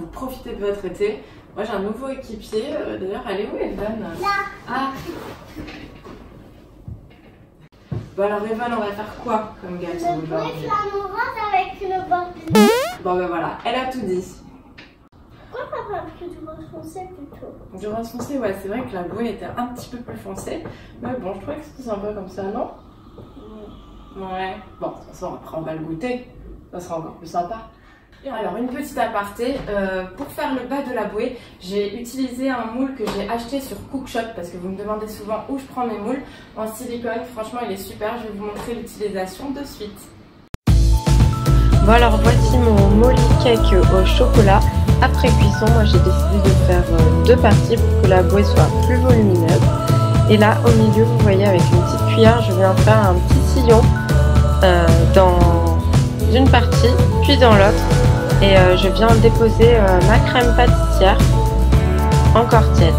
vous profitez de votre été. Moi j'ai un nouveau équipier, d'ailleurs elle est où Evan? Là. Ah. Bon alors Evan, on va faire quoi comme gâteau aujourd'hui? Le bruit flamant rose avec le bord bleu. Bon ben voilà, elle a tout dit. Pourquoi papa a pris du rose foncé plutôt? Du rose foncé, ouais, c'est vrai que la bouée était un petit peu plus foncée. Mais bon, je trouvais que c'était sympa comme ça, non? Ouais. Bon, de toute façon, après on va le goûter. Ça sera encore plus sympa. Alors, une petite aparté. Pour faire le bas de la bouée, j'ai utilisé un moule que j'ai acheté sur Cookshop parce que vous me demandez souvent où je prends mes moules. En silicone, franchement, il est super. Je vais vous montrer l'utilisation de suite. Bon alors voici mon molly cake au chocolat. Après cuisson, moi j'ai décidé de faire deux parties pour que la bouée soit plus volumineuse. Et là au milieu, vous voyez, avec une petite cuillère, je viens faire un petit sillon dans une partie, puis dans l'autre. Et je viens déposer ma crème pâtissière encore tiède.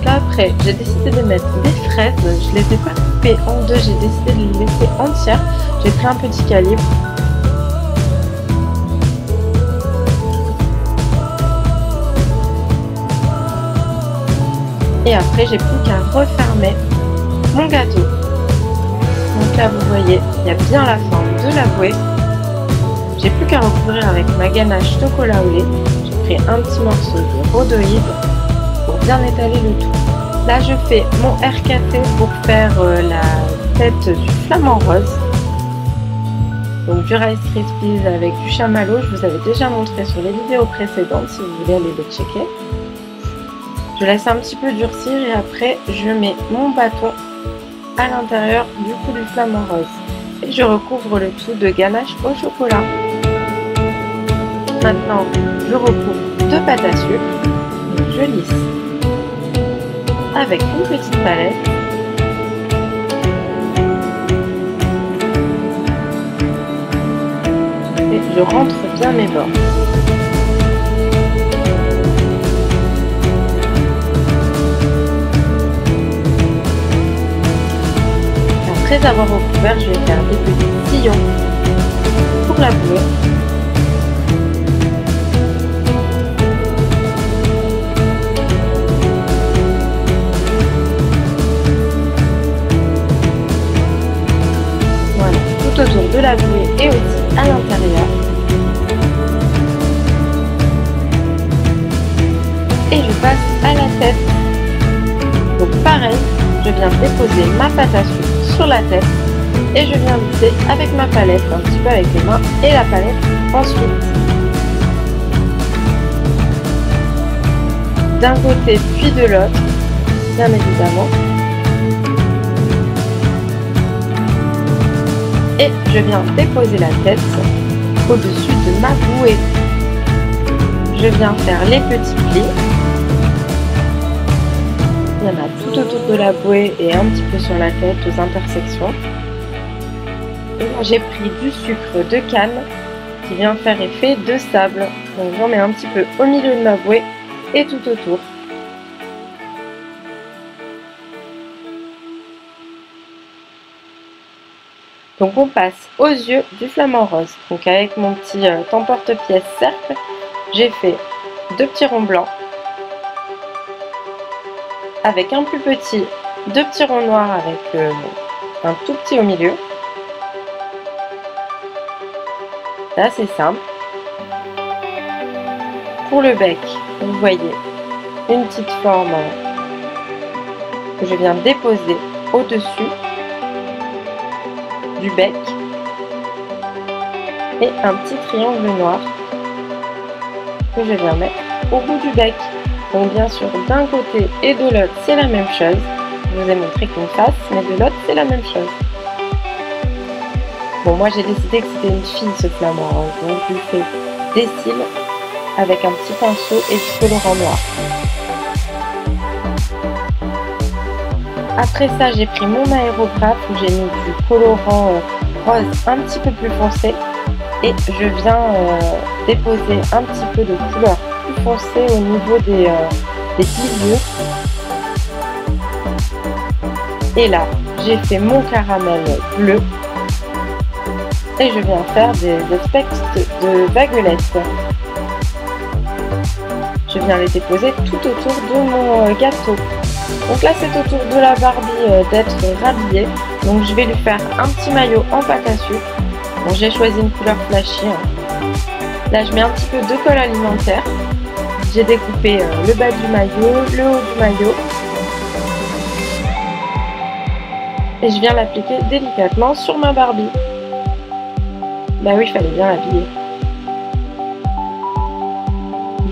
Après, j'ai décidé de mettre des fraises, je les ai pas coupées en deux, j'ai décidé de les laisser entières. J'ai pris un petit calibre. Et après, j'ai plus qu'à refermer mon gâteau. Donc là, vous voyez, il y a bien la forme de la bouée. J'ai plus qu'à recouvrir avec ma ganache chocolat au lait. J'ai pris un petit morceau de rhodoïde pour bien étaler le tout. Là, je fais mon air café pour faire la tête du flamant rose. Donc du Rice Krispies avec du chamallow. Je vous avais déjà montré sur les vidéos précédentes si vous voulez aller les checker. Je laisse un petit peu durcir et après, je mets mon bâton à l'intérieur du coup du flamant rose. Et je recouvre le tout de ganache au chocolat. Maintenant, je recouvre de pâte à sucre. Donc, je lisse avec une petite palette. Et je rentre bien mes bords. Après avoir recouvert, je vais faire des petits sillons pour la bouée. Autour de la bouée et aussi à l'intérieur. Et je passe à la tête. Donc pareil, je viens déposer ma pâte à sucre sur la tête et je viens lisser avec ma palette, un petit peu avec les mains et la palette ensuite. D'un côté puis de l'autre, bien évidemment. Et je viens déposer la tête au-dessus de ma bouée. Je viens faire les petits plis. Il y en a tout autour de la bouée et un petit peu sur la tête, aux intersections. Et là, j'ai pris du sucre de canne qui vient faire effet de sable. Donc j'en mets un petit peu au milieu de ma bouée et tout autour. Donc on passe aux yeux du flamant rose. Donc avec mon petit emporte-pièce cercle, j'ai fait deux petits ronds blancs avec un plus petit, deux petits ronds noirs avec un tout petit au milieu. Là c'est simple. Pour le bec, vous voyez une petite forme que je viens déposer au-dessus du bec et un petit triangle noir que je viens mettre au bout du bec. Donc bien sûr d'un côté et de l'autre c'est la même chose. Je vous ai montré qu'une face, mais de l'autre c'est la même chose. Bon, moi j'ai décidé que c'était une fille ce flamant rose, donc je lui fais des cils avec un petit pinceau et du colorant noir. Après ça, j'ai pris mon aérographe où j'ai mis du colorant rose un petit peu plus foncé et je viens déposer un petit peu de couleur plus foncée au niveau des pliures. Et là, j'ai fait mon caramel bleu et je viens faire des espèces de baguelettes. Je viens les déposer tout autour de mon gâteau. Donc là c'est au tour de la Barbie d'être rhabillée. Donc je vais lui faire un petit maillot en pâte à sucre. Bon, j'ai choisi une couleur flashy. Là je mets un petit peu de colle alimentaire. J'ai découpé le bas du maillot, le haut du maillot. Et je viens l'appliquer délicatement sur ma Barbie. Bah oui, il fallait bien l'habiller.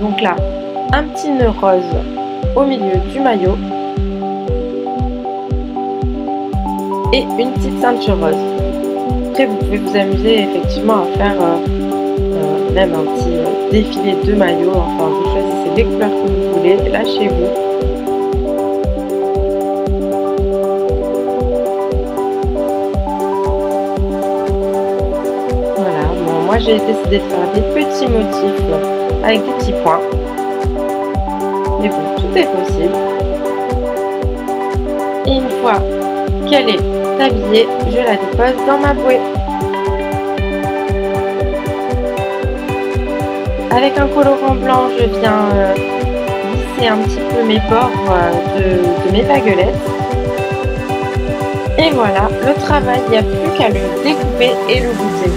Donc là, un petit nœud rose au milieu du maillot. Et une petite ceinture rose. Après, vous pouvez vous amuser effectivement à faire même un petit défilé de maillots. Enfin, vous choisissez les couleurs que vous voulez, lâchez-vous. Voilà, bon, moi j'ai décidé de faire des petits motifs avec des petits points. Mais bon, tout est possible. Et une fois qu'elle est habillée, je la dépose dans ma bouée. Avec un colorant blanc, je viens lisser un petit peu mes bords de mes baguelettes. Et voilà, le travail, il n'y a plus qu'à le découper et le goûter.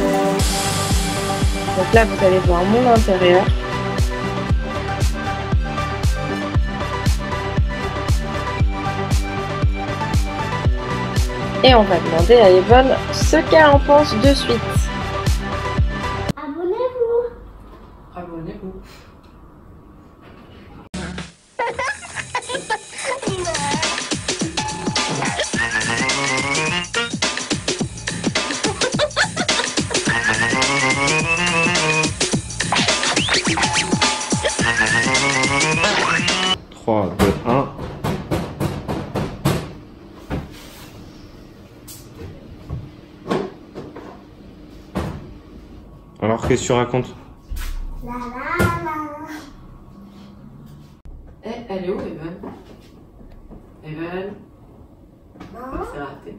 Donc là, vous allez voir mon intérieur. Et on va demander à Yvonne ce qu'elle en pense de suite. Abonnez-vous. Abonnez-vous. Trois, deux, un. Alors, qu'est-ce que tu racontes? La la la. Eh, elle est où, Evan? Evan? Non. C'est raté.